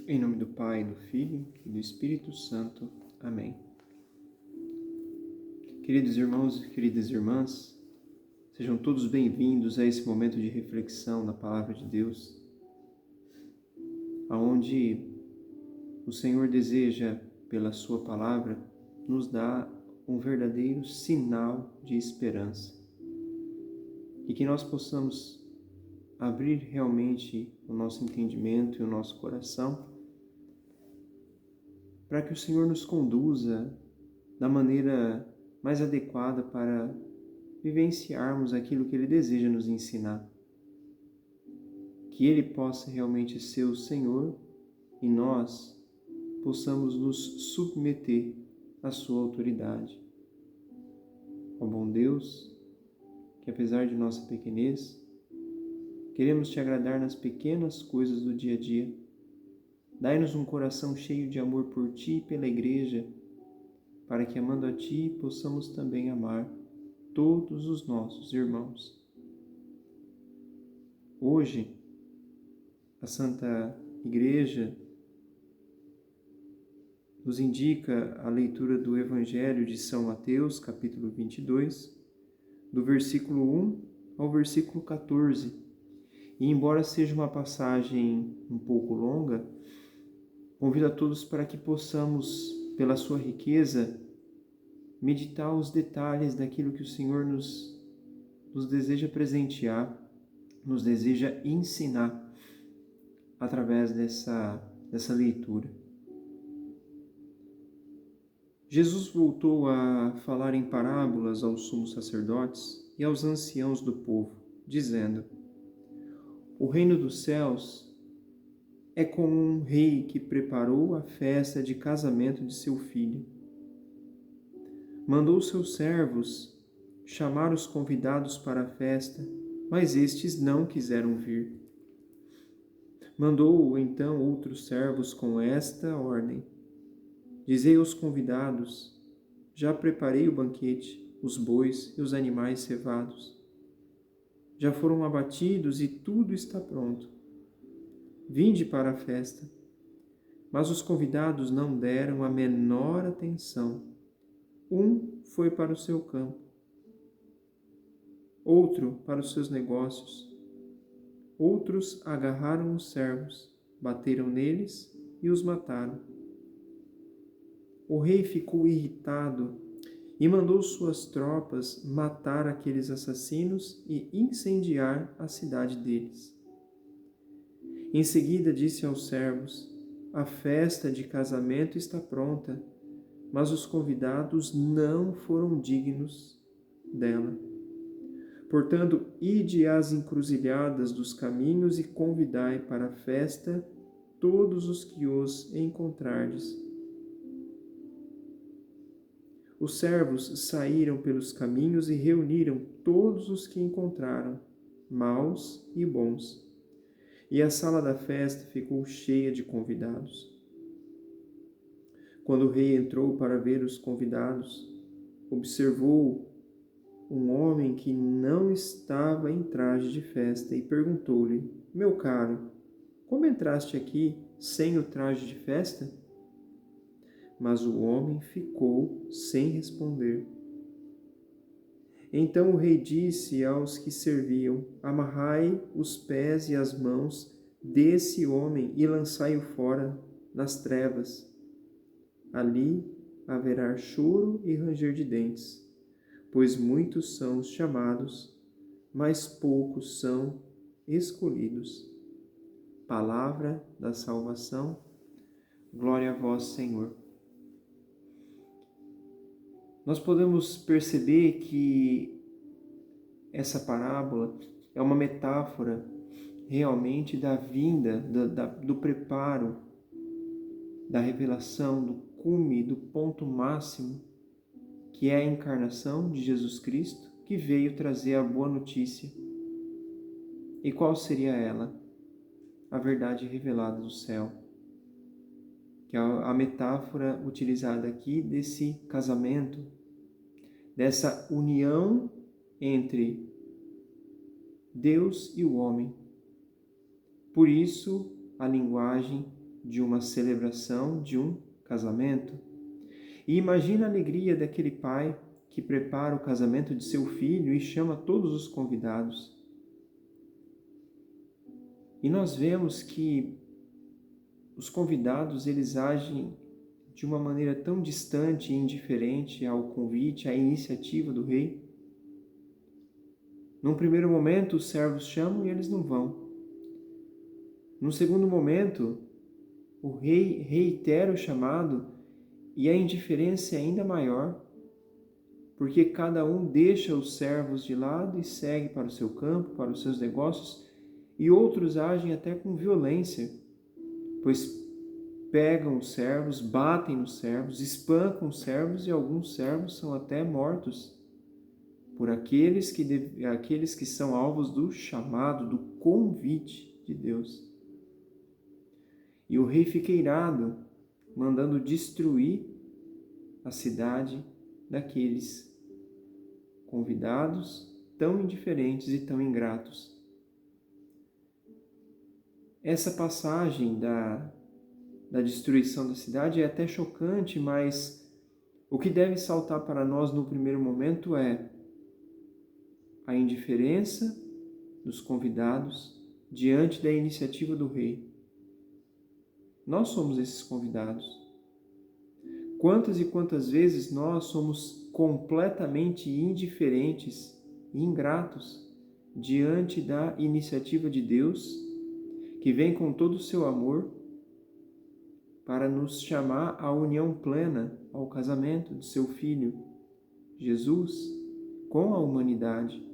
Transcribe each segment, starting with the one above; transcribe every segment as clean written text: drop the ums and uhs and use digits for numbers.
Em nome do Pai, do Filho e do Espírito Santo. Amém. Queridos irmãos e queridas irmãs, sejam todos bem-vindos a esse momento de reflexão na Palavra de Deus, aonde o Senhor deseja, pela sua Palavra, nos dar um verdadeiro sinal de esperança e que nós possamos abrir realmente o nosso entendimento e o nosso coração para que o Senhor nos conduza da maneira mais adequada para vivenciarmos aquilo que Ele deseja nos ensinar. Que Ele possa realmente ser o Senhor e nós possamos nos submeter à sua autoridade. Ó bom Deus, que apesar de nossa pequenez, queremos Te agradar nas pequenas coisas do dia a dia. Dai-nos um coração cheio de amor por Ti e pela Igreja, para que, amando a Ti, possamos também amar todos os nossos irmãos. Hoje, a Santa Igreja nos indica a leitura do Evangelho de São Mateus, capítulo 22, do versículo 1 ao versículo 14. E embora seja uma passagem um pouco longa, convido a todos para que possamos, pela sua riqueza, meditar os detalhes daquilo que o Senhor nos deseja presentear, nos deseja ensinar através dessa leitura. Jesus voltou a falar em parábolas aos sumos sacerdotes e aos anciãos do povo, dizendo: O reino dos céus é como um rei que preparou a festa de casamento de seu filho. Mandou seus servos chamar os convidados para a festa, mas estes não quiseram vir. Mandou então outros servos com esta ordem: Dizei aos convidados: Já preparei o banquete, os bois e os animais cevados. Já foram abatidos e tudo está pronto. Vinde para a festa. Mas os convidados não deram a menor atenção. Um foi para o seu campo, outro para os seus negócios. Outros agarraram os servos, bateram neles e os mataram. O rei ficou irritado e mandou suas tropas matar aqueles assassinos e incendiar a cidade deles. Em seguida disse aos servos: A festa de casamento está pronta, mas os convidados não foram dignos dela. Portanto, ide às encruzilhadas dos caminhos e convidai para a festa todos os que os encontrardes. Os servos saíram pelos caminhos e reuniram todos os que encontraram, maus e bons. E a sala da festa ficou cheia de convidados. Quando o rei entrou para ver os convidados, observou um homem que não estava em traje de festa e perguntou-lhe: Meu caro, como entraste aqui sem o traje de festa? Mas o homem ficou sem responder. Então o rei disse aos que serviam: Amarrai os pés e as mãos desse homem e lançai-o fora nas trevas. Ali haverá choro e ranger de dentes, pois muitos são os chamados, mas poucos são escolhidos. Palavra da salvação. Glória a vós, Senhor. Nós podemos perceber que essa parábola é uma metáfora realmente da vinda, do preparo, da revelação, do cume, do ponto máximo, que é a encarnação de Jesus Cristo, que veio trazer a boa notícia. E qual seria ela? A verdade revelada do céu, que é a metáfora utilizada aqui desse casamento, dessa união entre Deus e o homem. Por isso, a linguagem de uma celebração, de um casamento. E imagina a alegria daquele pai que prepara o casamento de seu filho e chama todos os convidados. E nós vemos que os convidados, eles agem de uma maneira tão distante e indiferente ao convite, à iniciativa do rei. Num primeiro momento, os servos chamam e eles não vão. Num segundo momento, o rei reitera o chamado e a indiferença é ainda maior, porque cada um deixa os servos de lado e segue para o seu campo, para os seus negócios, e outros agem até com violência, pois pegam os servos, batem nos servos, espancam os servos e alguns servos são até mortos por aqueles que são alvos do chamado, do convite de Deus. E o rei fica irado, mandando destruir a cidade daqueles convidados tão indiferentes e tão ingratos. Essa passagem da destruição da cidade é até chocante, mas o que deve saltar para nós no primeiro momento é a indiferença dos convidados diante da iniciativa do rei. Nós somos esses convidados. Quantas e quantas vezes nós somos completamente indiferentes e ingratos diante da iniciativa de Deus, que vem com todo o seu amor para nos chamar à união plena, ao casamento de seu Filho, Jesus, com a humanidade.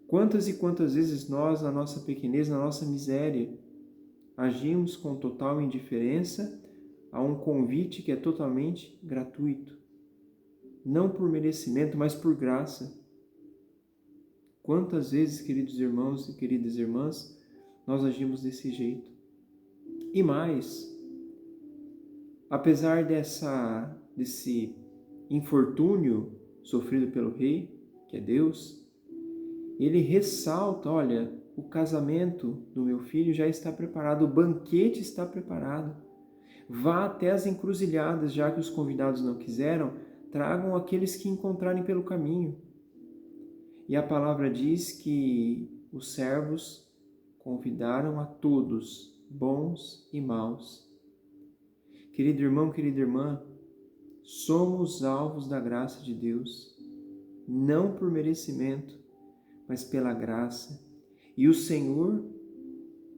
Quantas e quantas vezes nós, na nossa pequenez, na nossa miséria, agimos com total indiferença a um convite que é totalmente gratuito, não por merecimento, mas por graça. Quantas vezes, queridos irmãos e queridas irmãs, nós agimos desse jeito? E mais, apesar desse infortúnio sofrido pelo rei, que é Deus, ele ressalta, olha, o casamento do meu filho já está preparado, o banquete está preparado. Vá até as encruzilhadas, já que os convidados não quiseram, tragam aqueles que encontrarem pelo caminho. E a palavra diz que os servos convidaram a todos, bons e maus. Querido irmão, querida irmã, somos alvos da graça de Deus, não por merecimento, mas pela graça. E o Senhor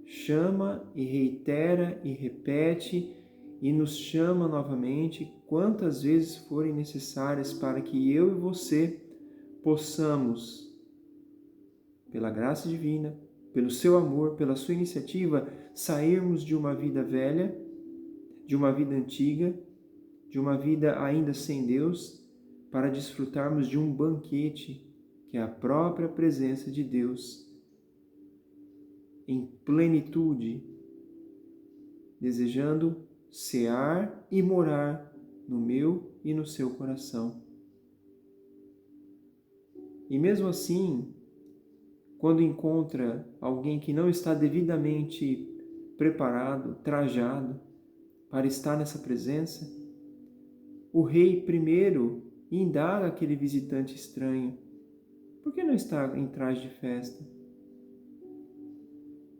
chama e reitera e repete e nos chama novamente quantas vezes forem necessárias para que eu e você possamos, pela graça divina, pelo seu amor, pela sua iniciativa, sairmos de uma vida velha, de uma vida antiga, de uma vida ainda sem Deus, para desfrutarmos de um banquete, que é a própria presença de Deus, em plenitude, desejando cear e morar no meu e no seu coração. E mesmo assim, quando encontra alguém que não está devidamente preparado, trajado para estar nessa presença, o rei primeiro indaga aquele visitante estranho: por que não está em traje de festa?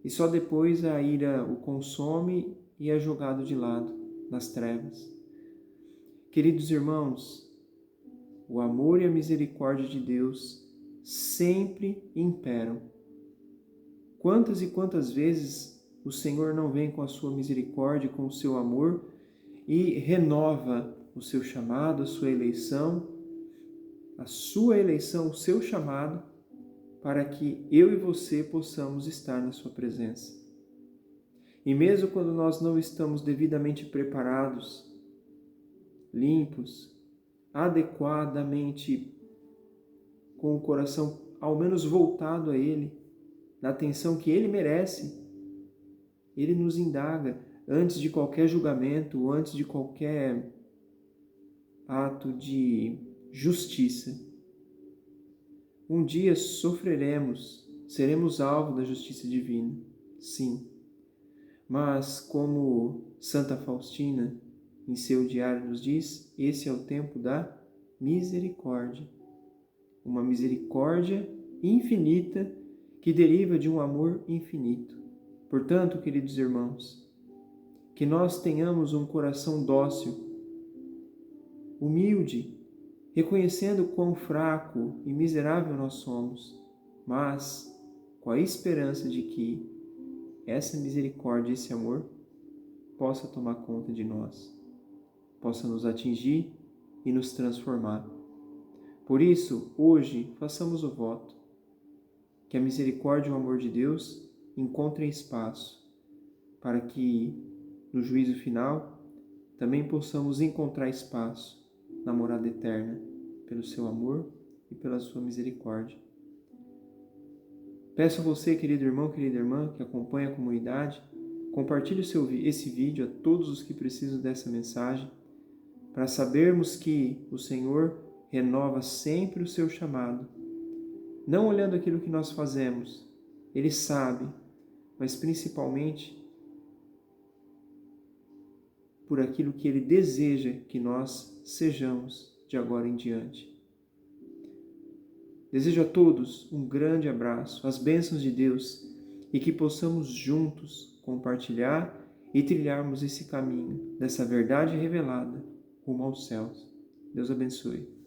E só depois a ira o consome e é jogado de lado nas trevas. Queridos irmãos, o amor e a misericórdia de Deus sempre imperam. Quantas e quantas vezes o Senhor não vem com a sua misericórdia, com o seu amor e renova o seu chamado, a sua eleição, o seu chamado, para que eu e você possamos estar na sua presença. E mesmo quando nós não estamos devidamente preparados, limpos, adequadamente, com o coração ao menos voltado a Ele, na atenção que Ele merece, Ele nos indaga antes de qualquer julgamento, antes de qualquer ato de justiça. Um dia sofreremos, seremos alvo da justiça divina, sim. Mas, como Santa Faustina, em seu diário nos diz, esse é o tempo da misericórdia. Uma misericórdia infinita que deriva de um amor infinito. Portanto, queridos irmãos, que nós tenhamos um coração dócil, humilde, reconhecendo quão fraco e miserável nós somos, mas com a esperança de que essa misericórdia, esse amor, possa tomar conta de nós, possa nos atingir e nos transformar. Por isso, hoje, façamos o voto que a misericórdia e o amor de Deus encontrem espaço para que, no juízo final, também possamos encontrar espaço na morada eterna, pelo seu amor e pela sua misericórdia. Peço a você, querido irmão, querida irmã, que acompanha a comunidade, compartilhe esse vídeo a todos os que precisam dessa mensagem, para sabermos que o Senhor renova sempre o seu chamado, não olhando aquilo que nós fazemos, Ele sabe, mas principalmente por aquilo que Ele deseja que nós sejamos de agora em diante. Desejo a todos um grande abraço, as bênçãos de Deus e que possamos juntos compartilhar e trilharmos esse caminho dessa verdade revelada rumo aos céus. Deus abençoe.